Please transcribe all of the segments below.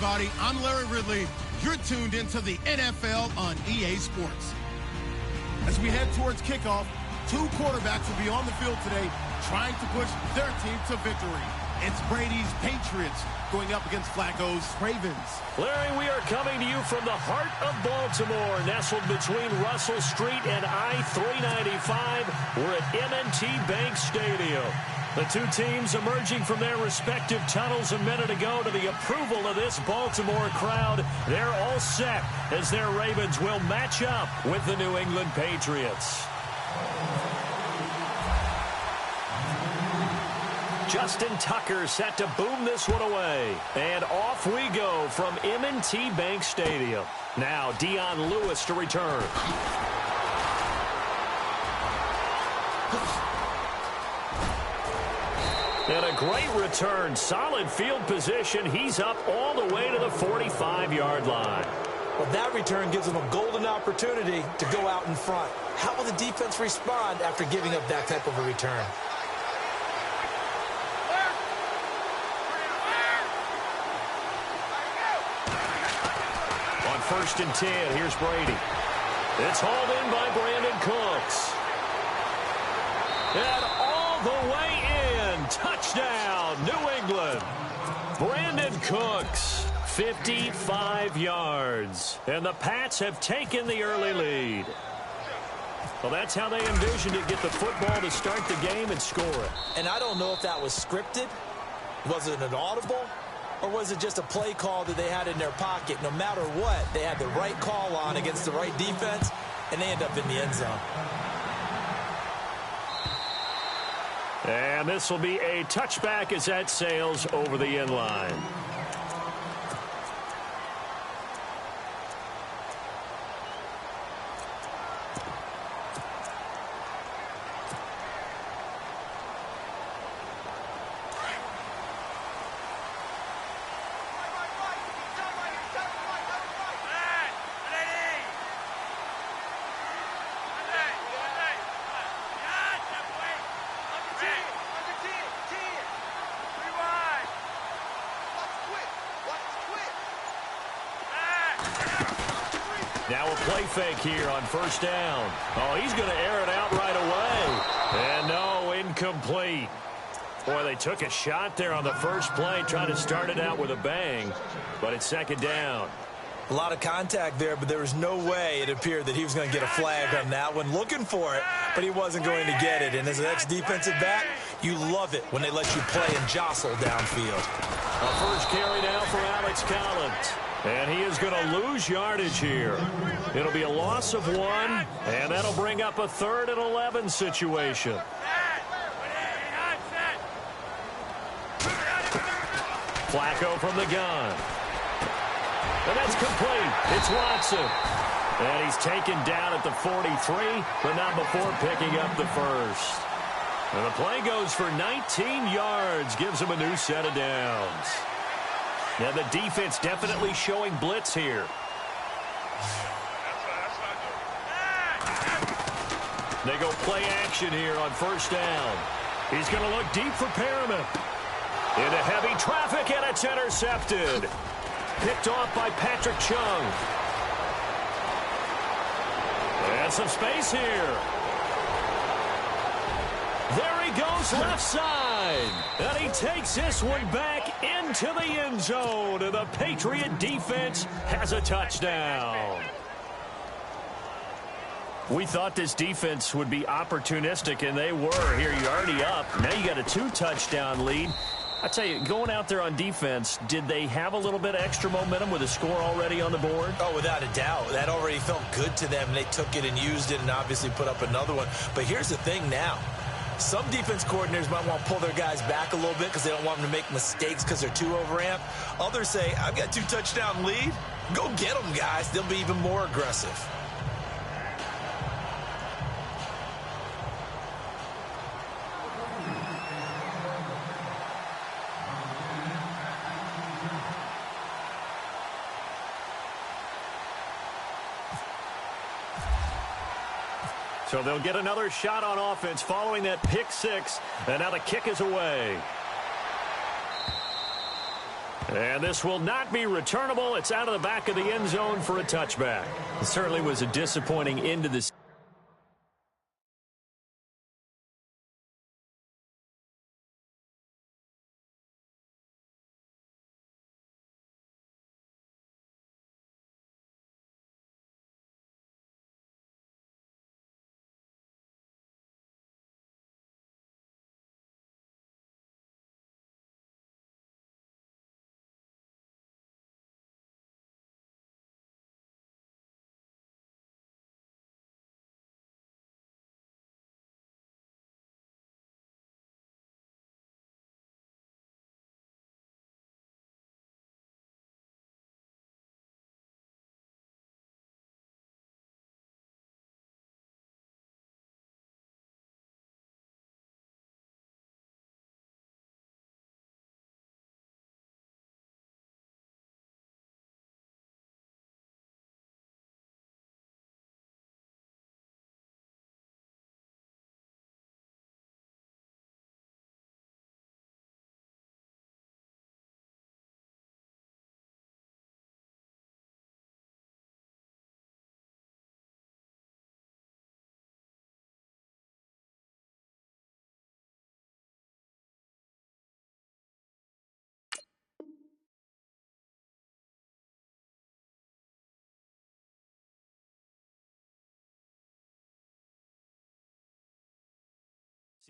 everybody. I'm Larry Ridley. You're tuned into the NFL on EA Sports. As we head towards kickoff, two quarterbacks will be on the field today trying to push their team to victory. It's Brady's Patriots going up against Flacco's Ravens. Larry, we are coming to you from the heart of Baltimore, nestled between Russell Street and I-395. We're at M&T Bank Stadium. The two teams emerging from their respective tunnels a minute ago to the approval of this Baltimore crowd. They're all set as their Ravens will match up with the New England Patriots. Justin Tucker set to boom this one away. And off we go from M&T Bank Stadium. Now Dion Lewis to return. And a great return. Solid field position. He's up all the way to the 45-yard line. Well, that return gives them a golden opportunity to go out in front. How will the defense respond after giving up that type of a return? On 1st and 10, here's Brady. It's hauled in by Brandon Cooks. And all the way in. Touchdown, New England. Brandon Cooks, 55 yards. And the Pats have taken the early lead. Well, that's how they envisioned it. Get the football to start the game and score it. And I don't know if that was scripted. Was it an audible? Or was it just a play call that they had in their pocket? No matter what, they had the right call on against the right defense, and they end up in the end zone. And this will be a touchback as that sails over the end line. Now a play fake here on 1st down. Oh, he's going to air it out right away. And no, incomplete. Boy, they took a shot there on the first play, trying to start it out with a bang. But it's 2nd down. A lot of contact there, but there was no way it appeared that he was going to get a flag on that one. Looking for it, but he wasn't going to get it. And as an ex-defensive back, you love it when they let you play and jostle downfield. A first carry now for Alex Collins. And he is going to lose yardage here. It'll be a loss of 1, and that'll bring up a 3rd and 11 situation. Flacco from the gun. And that's complete. It's Watson. And he's taken down at the 43, but not before picking up the first. And the play goes for 19 yards, gives him a new set of downs. Now the defense definitely showing blitz here. They go play action here on 1st down. He's going to look deep for Perriman. Into heavy traffic, and it's intercepted. Picked off by Patrick Chung. And some space here. There he goes left side. And he takes this one back into the end zone. And the Patriot defense has a touchdown. We thought this defense would be opportunistic, and they were. Here, you're already up. Now you got a 2-touchdown lead. I tell you, going out there on defense, did they have a little bit of extra momentum with a score already on the board? Oh, without a doubt. That already felt good to them. They took it and used it and obviously put up another one. But here's the thing now. Some defense coordinators might want to pull their guys back a little bit because they don't want them to make mistakes because they're too overamped. Others say, I've got 2-touchdown lead. Go get them, guys. They'll be even more aggressive. So they'll get another shot on offense following that pick 6, and now the kick is away. And this will not be returnable. It's out of the back of the end zone for a touchback. It certainly was a disappointing end to this.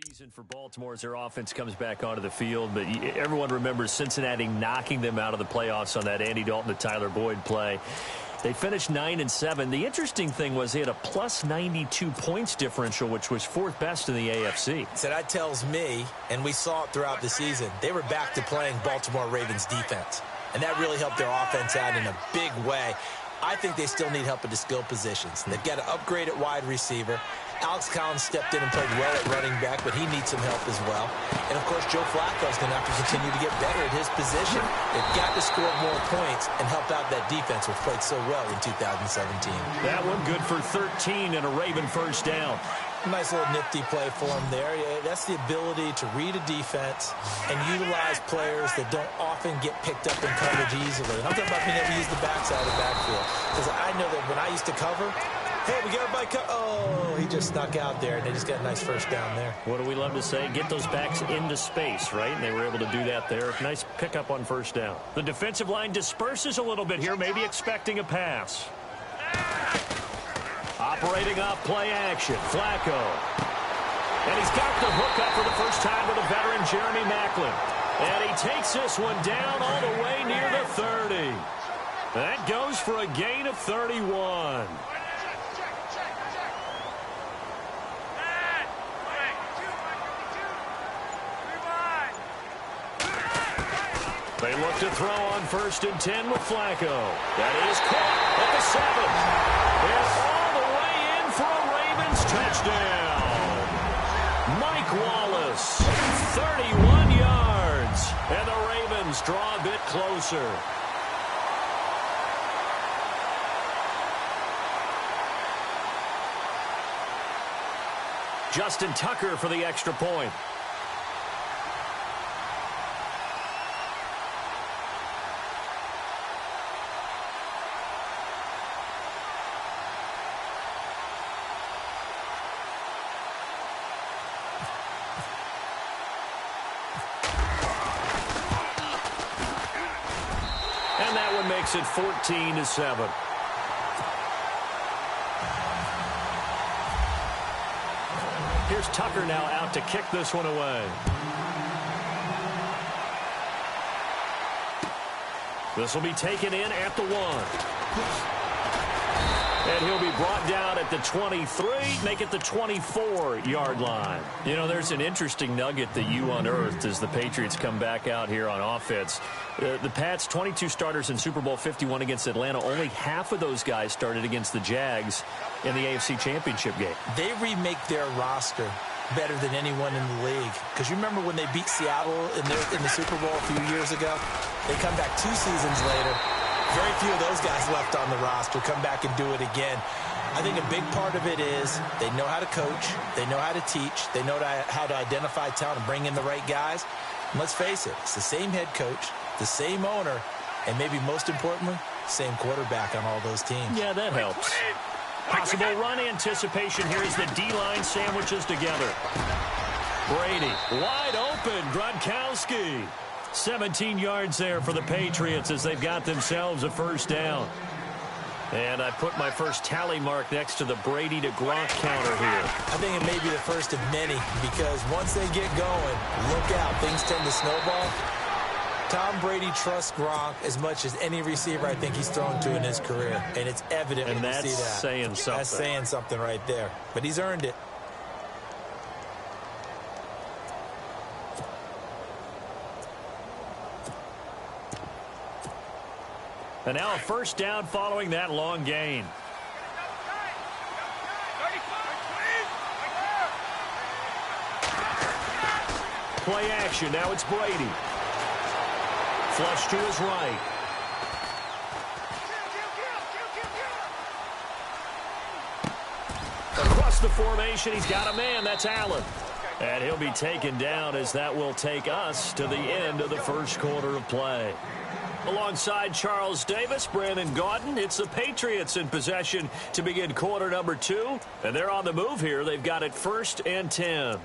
Season for Baltimore as their offense comes back onto the field, but everyone remembers Cincinnati knocking them out of the playoffs on that Andy Dalton to Tyler Boyd play. They finished 9-7. The interesting thing was they had a plus 92 points differential, which was fourth best in the AFC. So that tells me, and we saw it throughout the season, they were back to playing Baltimore Ravens defense, and that really helped their offense out in a big way. I think they still need help at the skill positions. They've got to upgrade at wide receiver. Alex Collins stepped in and played well at running back, but he needs some help as well. And, of course, Joe Flacco's going to have to continue to get better at his position. They've got to score more points and help out that defense, which played so well in 2017. That one good for 13 and a Raven first down. Nice little nifty play for him there. That's the ability to read a defense and utilize players that don't often get picked up in coverage easily. And I'm talking about being able to use the backside of the backfield. Because I know that when I used to cover, hey, we got everybody oh, he just snuck out there, and they just got a nice first down there. What do we love to say? Get those backs into space, right? And they were able to do that there. Nice pickup on first down. The defensive line disperses a little bit here, maybe expecting a pass. Operating off play action, Flacco. And he's got the hook up for the first time to the veteran Jeremy Maclin. And he takes this one down all the way near the 30. That goes for a gain of 31. They look to throw on 1st and 10 with Flacco. That is caught at the 7. It's all the way in for a Ravens touchdown. Mike Wallace, 31 yards. And the Ravens draw a bit closer. Justin Tucker for the extra point. And that one makes it 14-7. Here's Tucker now out to kick this one away. This will be taken in at the 1. And he'll be brought down at the 23, make it the 24-yard line. You know, there's an interesting nugget that you unearthed as the Patriots come back out here on offense. The Pats, 22 starters in Super Bowl 51 against Atlanta. Only half of those guys started against the Jags in the AFC Championship game. They remake their roster better than anyone in the league. Because you remember when they beat Seattle in the Super Bowl a few years ago? They come back 2 seasons later. Very few of those guys left on the roster. Come back and do it again. I think a big part of it is they know how to coach. They know how to teach. They know how to identify talent and bring in the right guys. And let's face it, it's the same head coach, the same owner, and maybe most importantly, same quarterback on all those teams. Yeah, that helps. Possible run anticipation here as the D-line sandwiches together. Brady, wide open, Gronkowski. 17 yards there for the Patriots as they've got themselves a first down. And I put my first tally mark next to the Brady to Gronk counter here. I think it may be the first of many because once they get going, look out, things tend to snowball. Tom Brady trusts Gronk as much as any receiver I think he's thrown to in his career. And it's evident when you see that. And that's saying something. That's saying something right there. But he's earned it. And now a first down following that long gain. Play action. Now it's Brady. Flush to his right. Across the formation, he's got a man. That's Allen. And he'll be taken down as that will take us to the end of the first quarter of play. Alongside Charles Davis, Brandon Gaudin, it's the Patriots in possession to begin quarter number 2. And they're on the move here. They've got it 1st and 10.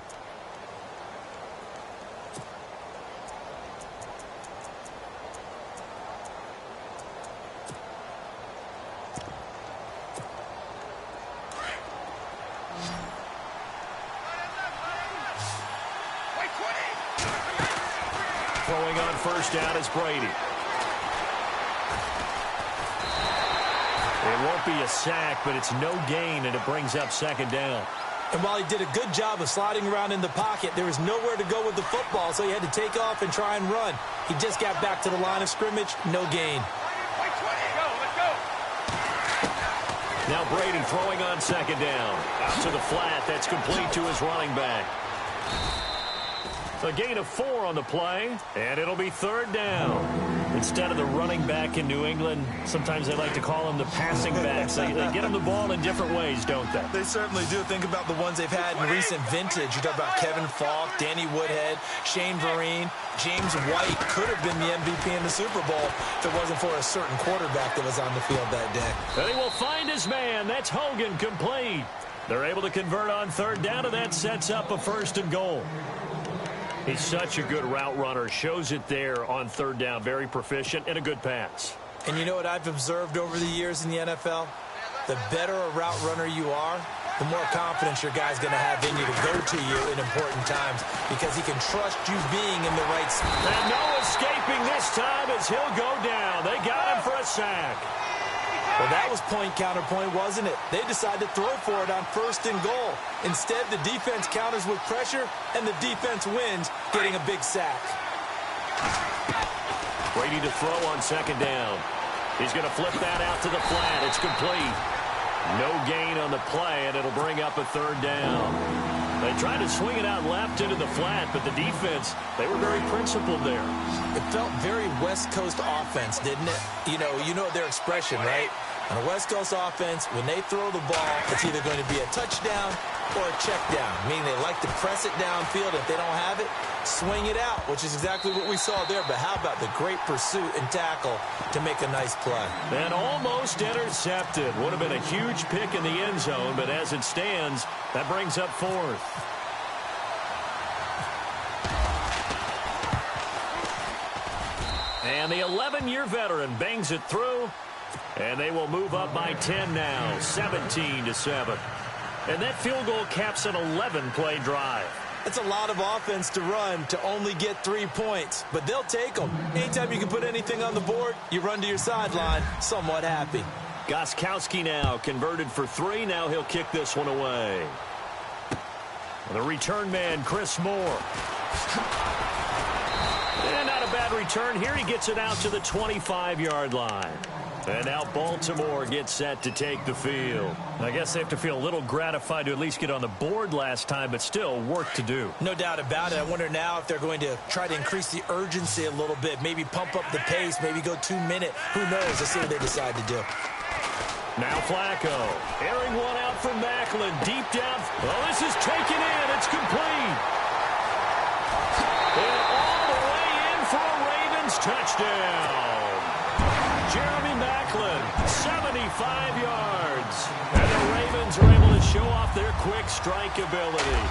Throwing on first down is Brady. It won't be a sack, but it's no gain, and it brings up 2nd down. And while he did a good job of sliding around in the pocket, there was nowhere to go with the football, so he had to take off and try and run. He just got back to the line of scrimmage, no gain. Now Brady throwing on 2nd down. Out to the flat, that's complete to his running back. A gain of 4 on the play, and it'll be 3rd down. Instead of the running back in New England, sometimes they like to call them the passing backs. They get them the ball in different ways, don't they? They certainly do. Think about the ones they've had in recent vintage. You talk about Kevin Falk, Danny Woodhead, Shane Vereen, James White could have been the MVP in the Super Bowl if it wasn't for a certain quarterback that was on the field that day. And he will find his man. That's Hogan, complete. They're able to convert on 3rd down, and that sets up a 1st and goal. He's such a good route runner. Shows it there on 3rd down. Very proficient and a good pass. And you know what I've observed over the years in the NFL? The better a route runner you are, the more confidence your guy's going to have in you to go to you in important times because he can trust you being in the right spot. And no escaping this time as he'll go down. They got him for a sack. Well, that was point-counterpoint, wasn't it? They decided to throw for it on 1st and goal. Instead, the defense counters with pressure, and the defense wins, getting a big sack. Brady to throw on 2nd down. He's going to flip that out to the flat. It's complete. No gain on the play, and it'll bring up a 3rd down. They tried to swing it out left into the flat, but the defense, they were very principled there. It felt very West Coast offense, didn't it? You know their expression, right? On a West Coast offense, when they throw the ball, it's either going to be a touchdown or a check down, meaning they like to press it downfield. If they don't have it, swing it out, which is exactly what we saw there. But how about the great pursuit and tackle to make a nice play? And almost intercepted. Would have been a huge pick in the end zone, but as it stands, that brings up 4th. And the 11-year veteran bangs it through, and they will move up by 10 now, 17-7. And that field goal caps an 11-play drive. That's a lot of offense to run to only get 3 points, but they'll take them. Anytime you can put anything on the board, you run to your sideline somewhat happy. Gostkowski now converted for 3. Now he'll kick this one away. The return man, Chris Moore. And not a bad return here. He gets it out to the 25-yard line. And now Baltimore gets set to take the field. I guess they have to feel a little gratified to at least get on the board last time, but still work to do. No doubt about it. I wonder now if they're going to try to increase the urgency a little bit, maybe pump up the pace, maybe go 2-minute. Who knows? Let's see what they decide to do. Now Flacco, airing one out from Macklin, deep down. Well, this is taken in. It's complete. And all the way in for a Ravens touchdown. Jeremy Maclin, 75 yards. And the Ravens are able to show off their quick strike ability.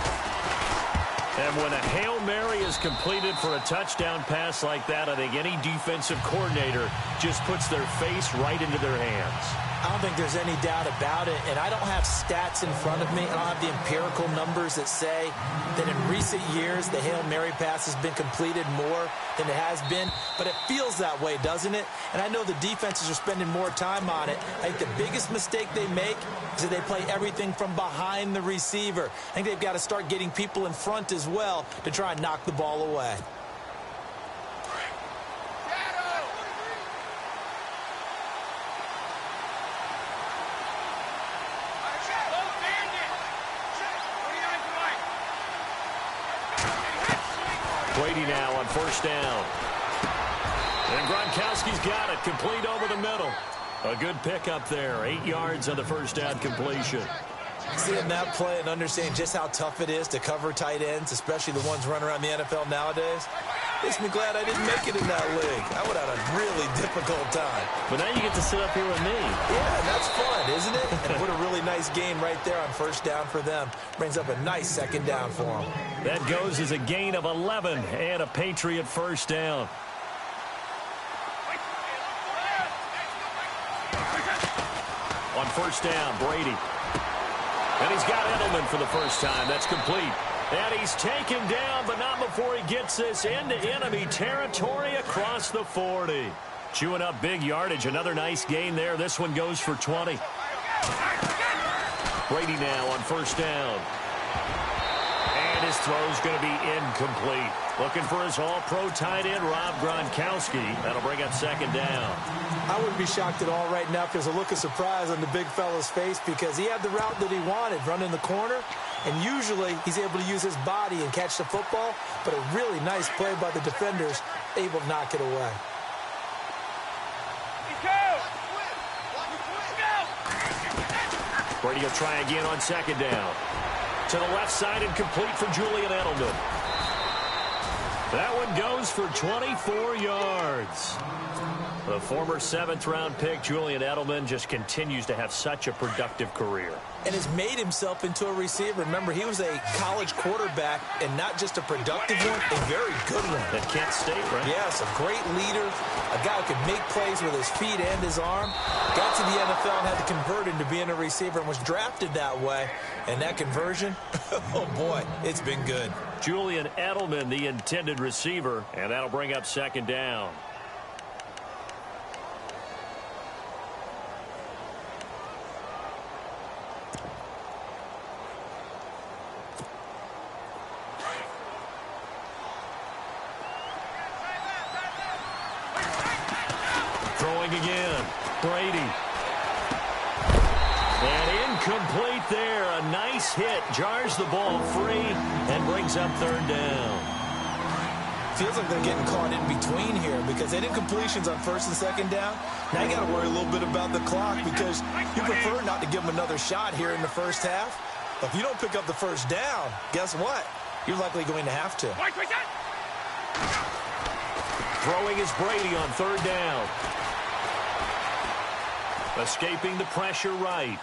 And when a Hail Mary is completed for a touchdown pass like that, I think any defensive coordinator just puts their face right into their hands. I don't think there's any doubt about it, and I don't have stats in front of me. I don't have the empirical numbers that say that in recent years the Hail Mary pass has been completed more than it has been, but it feels that way, doesn't it? And I know the defenses are spending more time on it. I think the biggest mistake they make is that they play everything from behind the receiver. I think they've got to start getting people in front as well to try and knock the ball away. Brady now on first down. And Gronkowski's got it, complete over the middle. A good pickup there, 8 yards on the first down completion. Seeing that play and understanding just how tough it is to cover tight ends, especially the ones running around the NFL nowadays, makes me glad I didn't make it in that league. I would have had a really difficult time. But now you get to sit up here with me. Yeah, that's fun, isn't it? And what a really nice gain right there on first down for them. Brings up a nice second down for them. That goes as a gain of 11 and a Patriot first down. On first down, Brady. And he's got Edelman for the first time. That's complete. And he's taken down, but not before he gets this into enemy territory across the 40. Chewing up big yardage. Another nice gain there. This one goes for 20. Brady now on first down. And his throw's going to be incomplete. Looking for his all-pro tight end, Rob Gronkowski. That'll bring up second down. I wouldn't be shocked at all right now if there's a look of surprise on the big fella's face because he had the route that he wanted, running the corner, and usually he's able to use his body and catch the football, but a really nice play by the defenders, able to knock it away. Brady will try again on second down. To the left side and complete for Julian Edelman. That one goes for 24 yards. The former 7th-round pick, Julian Edelman, just continues to have such a productive career. And has made himself into a receiver. Remember, he was a college quarterback, and not just a productive one, a very good one. At Kent State, right? Yes, a great leader, a guy who could make plays with his feet and his arm. Got to the NFL and had to convert into being a receiver and was drafted that way. And that conversion, oh boy, it's been good. Julian Edelman, the intended receiver, and that'll bring up second down. Throwing again, Brady. And incomplete there. A nice hit. Jars the ball free and brings up third down. Feels like they're getting caught in between here because they did completions on first and second down. Now you got to worry a little bit about the clock because you prefer not to give them another shot here in the first half. But if you don't pick up the first down, guess what? You're likely going to have to. Throwing is Brady on third down. Escaping the pressure right.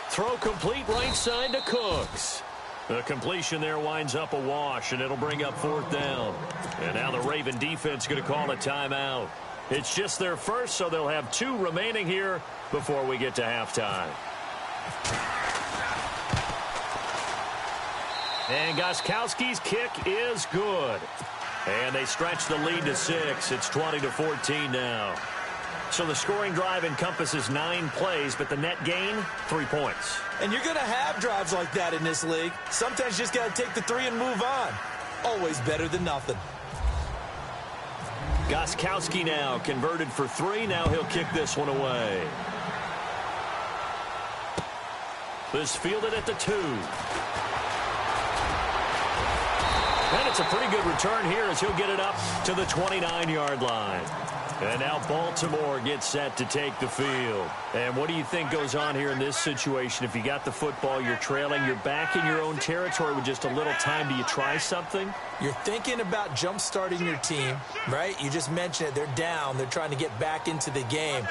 Throw complete right side to Cooks. The completion there winds up a wash, and it'll bring up fourth down. And now the Raven defense going to call a timeout. It's just their first, so they'll have 2 remaining here before we get to halftime. And Gostkowski's kick is good. And they stretch the lead to 6. It's 20-14 now. So the scoring drive encompasses 9 plays, but the net gain, 3 points. And you're going to have drives like that in this league. Sometimes you just got to take the 3 and move on. Always better than nothing. Gostkowski now converted for 3. Now he'll kick this one away. This fielded at the 2. And it's a pretty good return here as he'll get it up to the 29-yard line. And now Baltimore gets set to take the field. And what do you think goes on here in this situation? If you got the football, you're trailing, you're back in your own territory with just a little time. Do you try something? You're thinking about jump-starting your team, right? You just mentioned it. They're down. They're trying to get back into the game.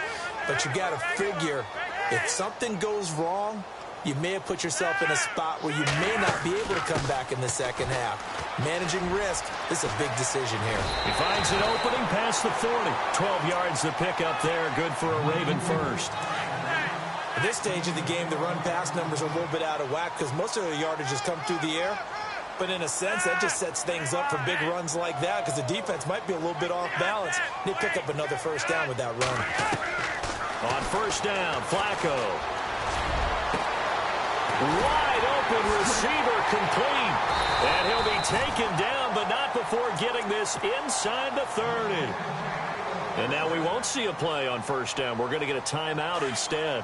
But you got to figure, if something goes wrong, you may have put yourself in a spot where you may not be able to come back in the second half. Managing risk is a big decision here. He finds an opening past the 40. 12 yards to pick up there. Good for a Raven first. At this stage of the game, the run-pass numbers are a little bit out of whack because most of the yardage has come through the air. But in a sense, that just sets things up for big runs like that because the defense might be a little bit off balance. They pick up another first down with that run. On first down, Flacco. Wide open receiver complete. And he'll be taken down, but not before getting this inside the 30. And now we won't see a play on first down. We're going to get a timeout instead,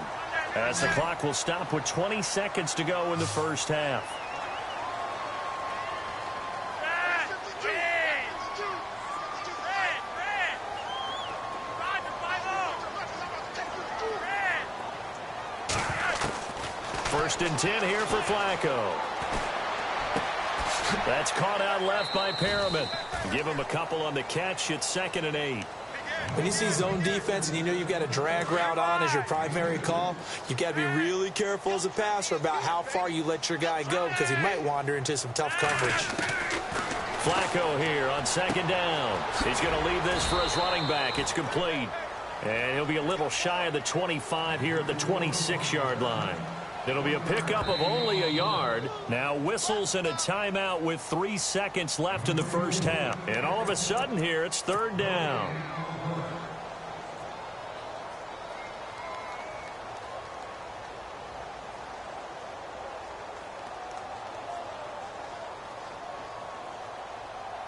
as the clock will stop with 20 seconds to go in the first half. First and 10 here for Flacco. That's caught out left by Perriman. Give him a couple on the catch. It's 2nd and 8. When you see zone defense and you know you've got a drag route on as your primary call, you've got to be really careful as a passer about how far you let your guy go because he might wander into some tough coverage. Flacco here on 2nd down. He's going to leave this for his running back. It's complete. And he'll be a little shy of the 25 here at the 26-yard line. It'll be a pickup of only a yard. Now whistles and a timeout with 3 seconds left in the first half. And all of a sudden here, it's 3rd down.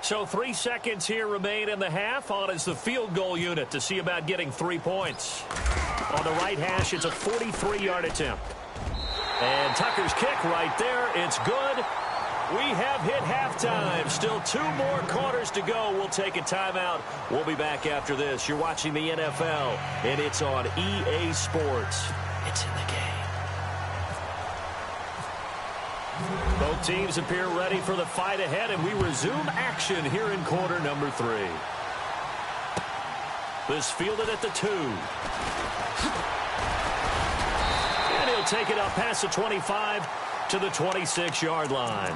So 3 seconds here remain in the half. On is the field goal unit to see about getting 3 points. On the right hash, it's a 43-yard attempt. And Tucker's kick right there. It's good. We have hit halftime. Still 2 more quarters to go. We'll take a timeout. We'll be back after this. You're watching the NFL, and it's on EA Sports. It's in the game. Both teams appear ready for the fight ahead, and we resume action here in quarter number 3. This fielded at the 2. Take it up past the 25 to the 26-yard line.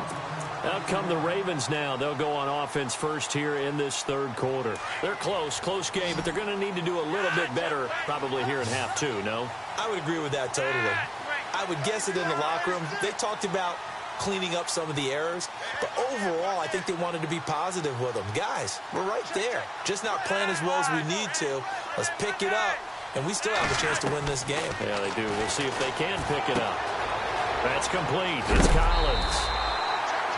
Out come the Ravens now. They'll go on offense first here in this 3rd quarter. They're close game, but they're going to need to do a little bit better probably here in half 2, no? I would agree with that totally. I would guess it in the locker room. They talked about cleaning up some of the errors, but overall, I think they wanted to be positive with them. Guys, we're right there. Just not playing as well as we need to. Let's pick it up. And we still have a chance to win this game. Yeah, they do. We'll see if they can pick it up. That's complete. It's Collins.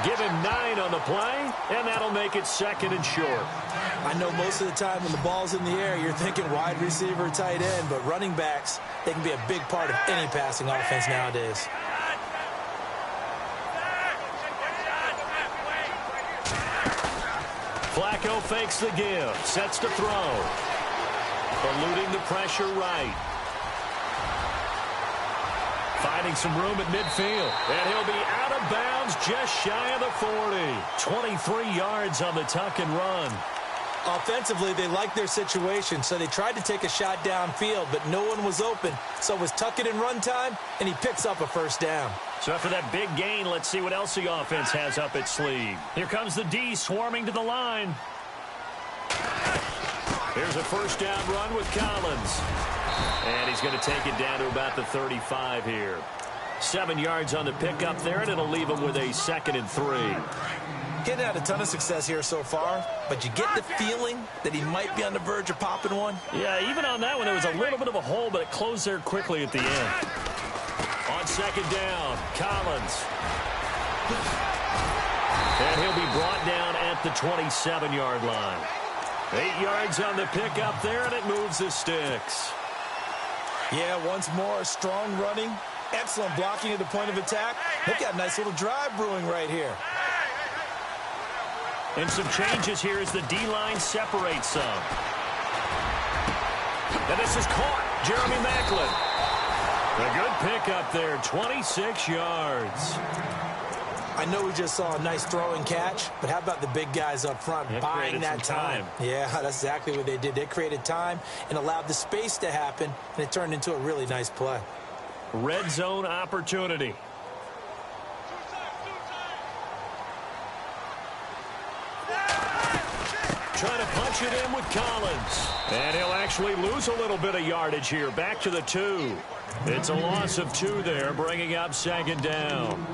Give him 9 on the play, and that'll make it 2nd and short. I know most of the time when the ball's in the air, you're thinking wide receiver, tight end, but running backs, they can be a big part of any passing offense nowadays. Flacco fakes the give, sets to throw. Eluding the pressure right. Finding some room at midfield. And he'll be out of bounds just shy of the 40. 23 yards on the tuck and run. Offensively, they liked their situation, so they tried to take a shot downfield, but no one was open. So it was tuck it and run time, and he picks up a first down. So after that big gain, let's see what else the offense has up its sleeve. Here comes the D swarming to the line. Here's a first down run with Collins. And he's going to take it down to about the 35 here. 7 yards on the pickup there, and it'll leave him with a 2nd and 3. Getting had a ton of success here so far, but you get the feeling that he might be on the verge of popping one. Yeah, even on that one, there was a little bit of a hole, but it closed there quickly at the end. On 2nd down, Collins. And he'll be brought down at the 27-yard line. 8 yards on the pickup there, and it moves the sticks. Yeah, once more, strong running, excellent blocking at the point of attack. They've got a nice little drive brewing right here. And some changes here as the D-line separates some. And this is caught. Jeremy Maclin. A good pickup there, 26 yards. I know we just saw a nice throw and catch, but how about the big guys up front buying that time? Yeah, that's exactly what they did. They created time and allowed the space to happen, and it turned into a really nice play. Red zone opportunity. Trying to punch it in with Collins. And he'll actually lose a little bit of yardage here. Back to the 2. It's a loss of 2 there, bringing up second down.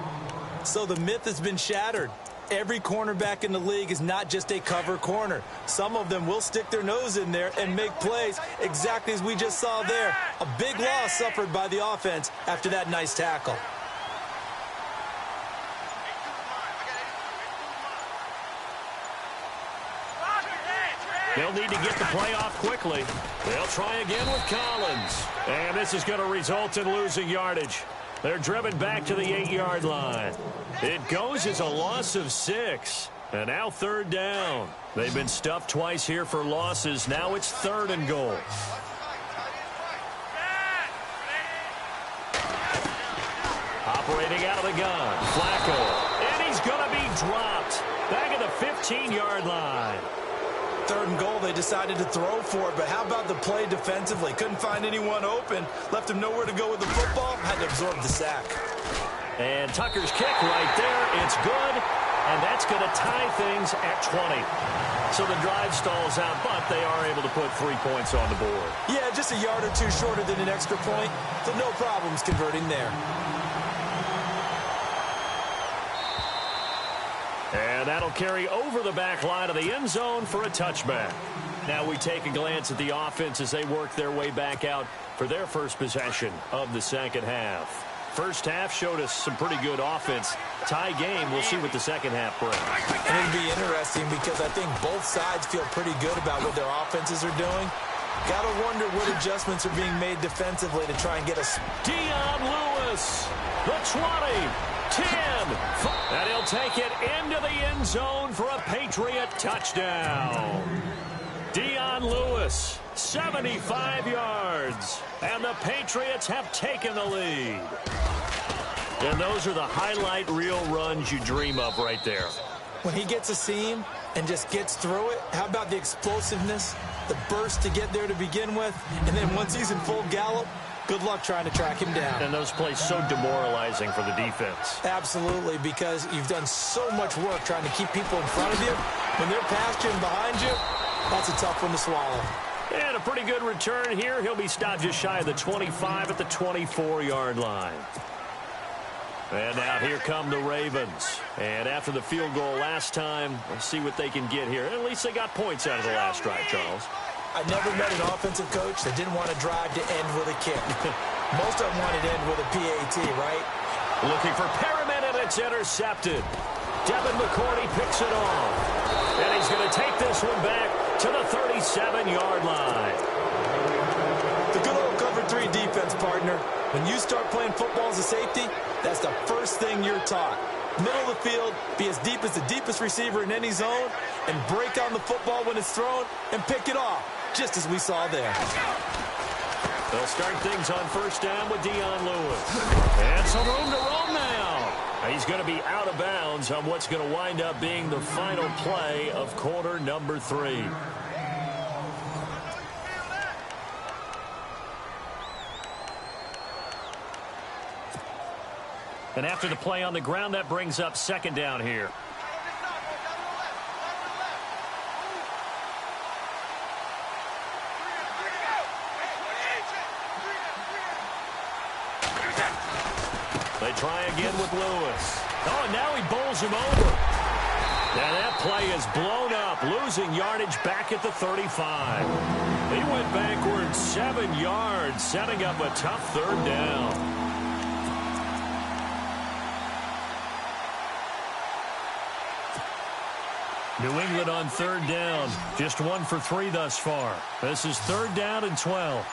So the myth has been shattered. Every cornerback in the league is not just a cover corner. Some of them will stick their nose in there and make plays exactly as we just saw there. A big loss suffered by the offense after that nice tackle. They'll need to get the play off quickly. They'll try again with Collins. And this is going to result in losing yardage. They're driven back to the 8-yard line. It goes as a loss of 6. And now third down. They've been stuffed twice here for losses. Now it's 3rd and goal. Operating out of the gun. Flacco. And he's going to be dropped. Back at the 15-yard line. 3rd and goal, they decided to throw for it, but how about the play defensively? Couldn't find anyone open, left him nowhere to go with the football, had to absorb the sack. And Tucker's kick right there, it's good, and that's going to tie things at 20. So the drive stalls out, but they are able to put 3 points on the board. Yeah, just a yard or 2 shorter than an extra point, so no problems converting there. And that'll carry over the back line of the end zone for a touchback. Now we take a glance at the offense as they work their way back out for their first possession of the second half. First half showed us some pretty good offense. Tie game, we'll see what the second half brings. And it'll be interesting because I think both sides feel pretty good about what their offenses are doing. Got to wonder what adjustments are being made defensively to try and get us. Dion Lewis, the 20. 10, and he'll take it into the end zone for a Patriot touchdown. Dion Lewis, 75 yards, and the Patriots have taken the lead. And those are the highlight reel runs you dream of right there. When he gets a seam and just gets through it, how about the explosiveness, the burst to get there to begin with, and then once he's in full gallop, good luck trying to track him down. And those plays so demoralizing for the defense. Absolutely, because you've done so much work trying to keep people in front of you. When they're past you and behind you, that's a tough one to swallow. And a pretty good return here. He'll be stopped just shy of the 25 at the 24-yard line. And now here come the Ravens. And after the field goal last time, let's see what they can get here. At least they got points out of the last drive, Charles. I never met an offensive coach that didn't want to drive to end with a kick. Most of them wanted to end with a PAT, right? Looking for Perriman, and it's intercepted. Devin McCourty picks it off. And he's going to take this one back to the 37-yard line. The good old cover 3 defense, partner. When you start playing football as a safety, that's the first thing you're taught. Middle of the field, be as deep as the deepest receiver in any zone, and break on the football when it's thrown and pick it off, just as we saw there. They'll start things on first down with Dion Lewis. And some room to roam now. He's going to be out of bounds on what's going to wind up being the final play of quarter number 3. And after the play on the ground, that brings up second down here. They try again with Lewis. Oh, and now he bowls him over. And that play is blown up, losing yardage back at the 35. He went backwards 7 yards, setting up a tough third down. New England on third down. Just 1 for 3 thus far. This is third down and 12.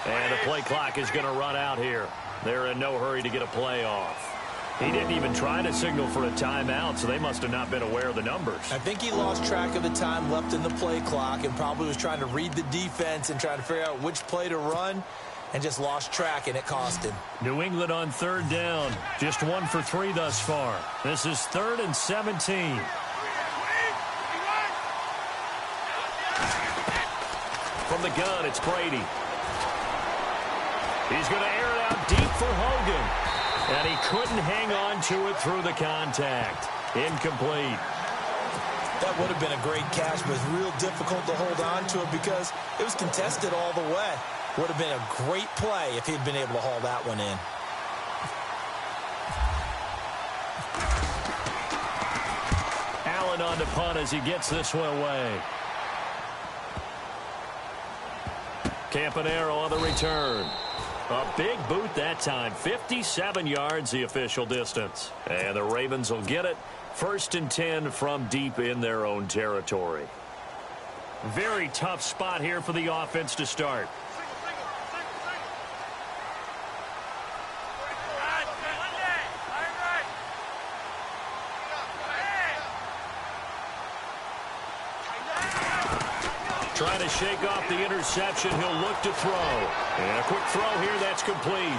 And the play clock is going to run out here. They're in no hurry to get a play off. He didn't even try to signal for a timeout, so they must have not been aware of the numbers. I think he lost track of the time left in the play clock and probably was trying to read the defense and trying to figure out which play to run and just lost track, and it cost him. New England on third down. Just 1 for 3 thus far. This is 3rd and 17. From the gun, it's Brady. He's going to air it out deep for Hogan. And he couldn't hang on to it through the contact. Incomplete. That would have been a great catch, but it's real difficult to hold on to it because it was contested all the way. Would have been a great play if he'd been able to haul that one in. Allen on to punt as he gets this one away. Campanaro on the return. A big boot that time. 57 yards the official distance. And the Ravens will get it. 1st and 10 from deep in their own territory. Very tough spot here for the offense to start. Trying to shake off the interception. He'll look to throw. And a quick throw here. That's complete.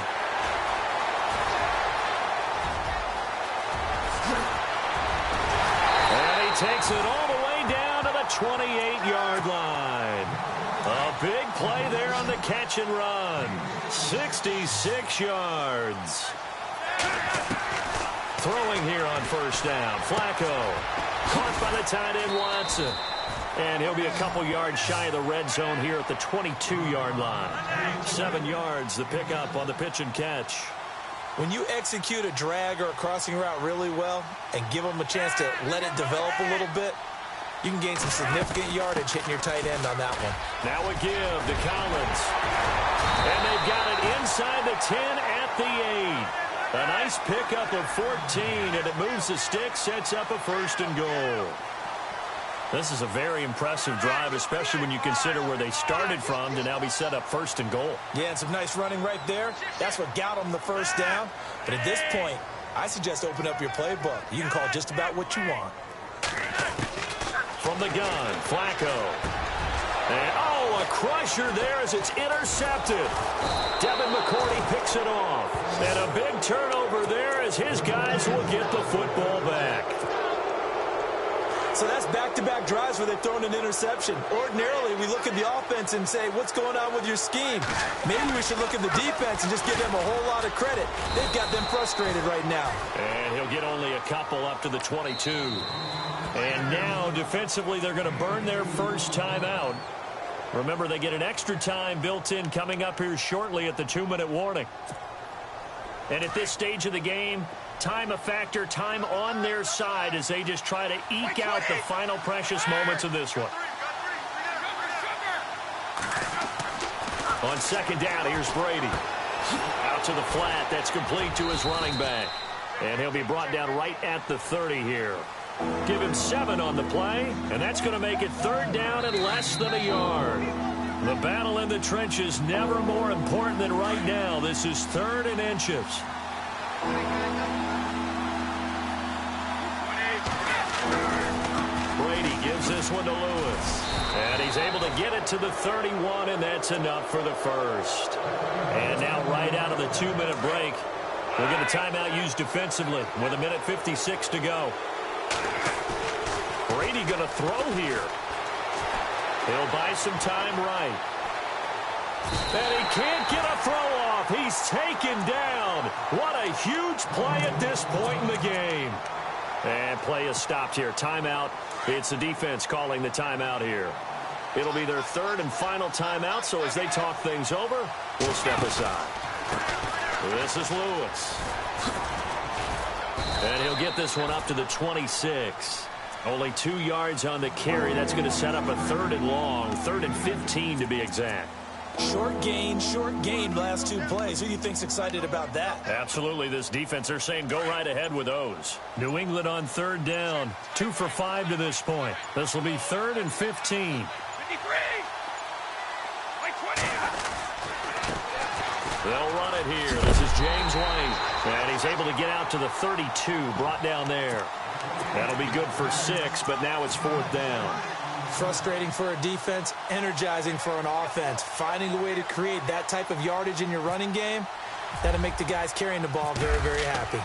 And he takes it all the way down to the 28-yard line. A big play there on the catch and run. 66 yards. Throwing here on 1st down. Flacco. Caught by the tight end Watson. And he'll be a couple yards shy of the red zone here at the 22-yard line. 7 yards the pickup on the pitch and catch. When you execute a drag or a crossing route really well and give them a chance to let it develop a little bit, you can gain some significant yardage hitting your tight end on that one. Now a give to Collins. And they've got it inside the 10 at the 8. A nice pickup of 14, and it moves the stick, sets up a 1st and goal. This is a very impressive drive, especially when you consider where they started from to now be set up 1st and goal. Yeah, and some nice running right there. That's what got them the 1st down. But at this point, I suggest open up your playbook. You can call just about what you want. From the gun, Flacco. And, a crusher there as it's intercepted. Devin McCourty picks it off. And a big turnover there as his guys will get the football back. So that's back-to-back drives where they've thrown an interception. Ordinarily, we look at the offense and say, what's going on with your scheme? Maybe we should look at the defense and just give them a whole lot of credit. They've got them frustrated right now. And he'll get only a couple up to the 22. And now, defensively, they're going to burn their first timeout. Remember, they get an extra time built in coming up here shortly at the 2-minute warning. And at this stage of the game, time a factor, time on their side as they just try to eke out the final precious moments of this one. On 2nd down, here's Brady. Out to the flat. That's complete to his running back. And he'll be brought down right at the 30 here. Give him 7 on the play, and that's going to make it 3rd down and less than a yard. The battle in the trenches never more important than right now. This is 3rd and inches. Brady gives this one to Lewis. And he's able to get it to the 31, and that's enough for the 1st. And now right out of the 2-minute break, we'll get a timeout used defensively with 1:56 to go. Brady going to throw here. He'll buy some time right. And he can't get a throw off. He's taken down. What a huge play at this point in the game. And play is stopped here. Timeout. It's the defense calling the timeout here. It'll be their 3rd and final timeout, so as they talk things over, we'll step aside. This is Lewis. And he'll get this one up to the 26. Only 2 yards on the carry. That's going to set up a 3rd and long, 3rd and 15 to be exact. Short gain last 2 plays. Who do you think's excited about that? Absolutely. This defense, they're saying go right ahead with those. New England on 3rd down. 2 for 5 to this point. This will be 3rd and 15. They'll run it here. This is James White. And he's able to get out to the 32, brought down there. That'll be good for 6, but now it's 4th down. Frustrating for a defense, energizing for an offense. Finding a way to create that type of yardage in your running game, that'll make the guys carrying the ball very, very happy.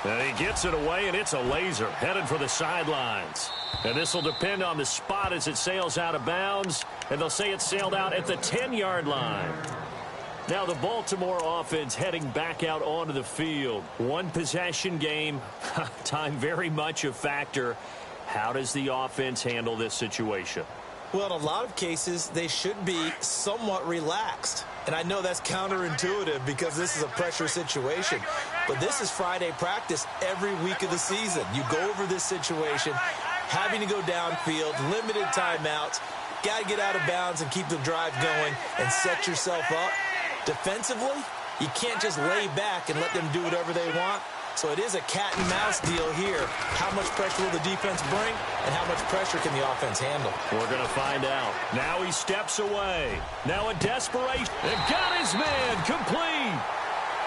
And he gets it away, and it's a laser headed for the sidelines. And this will depend on the spot as it sails out of bounds, and they'll say it sailed out at the 10-yard line. Now the Baltimore offense heading back out onto the field. One possession game, time very much a factor. How does the offense handle this situation? Well, in a lot of cases, they should be somewhat relaxed. And I know that's counterintuitive because this is a pressure situation. But this is Friday practice every week of the season. You go over this situation, having to go downfield, limited timeouts, got to get out of bounds and keep the drive going and set yourself up. Defensively, you can't just lay back and let them do whatever they want. So it is a cat and mouse deal here. How much pressure will the defense bring, and how much pressure can the offense handle? We're going to find out. Now he steps away. Now a desperation. It got his man complete.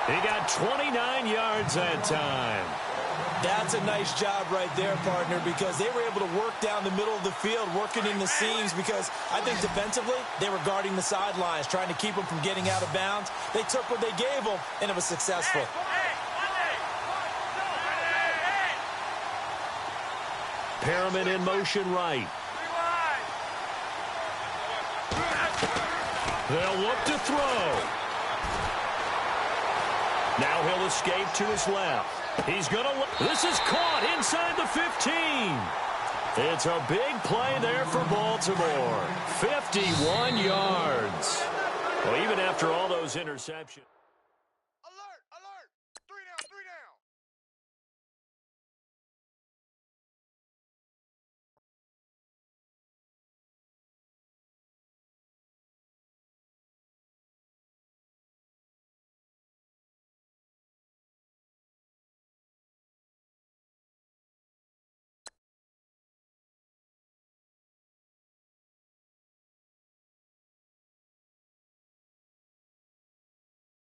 He got 29 yards that time. That's a nice job right there, partner, because they were able to work down the middle of the field, working in the seams, because I think defensively they were guarding the sidelines, trying to keep them from getting out of bounds. They took what they gave them, and it was successful. Perriman in motion right. They'll look to throw. Now he'll escape to his left. He's going to look. This is caught inside the 15. It's a big play there for Baltimore. 51 yards. Well, even after all those interceptions.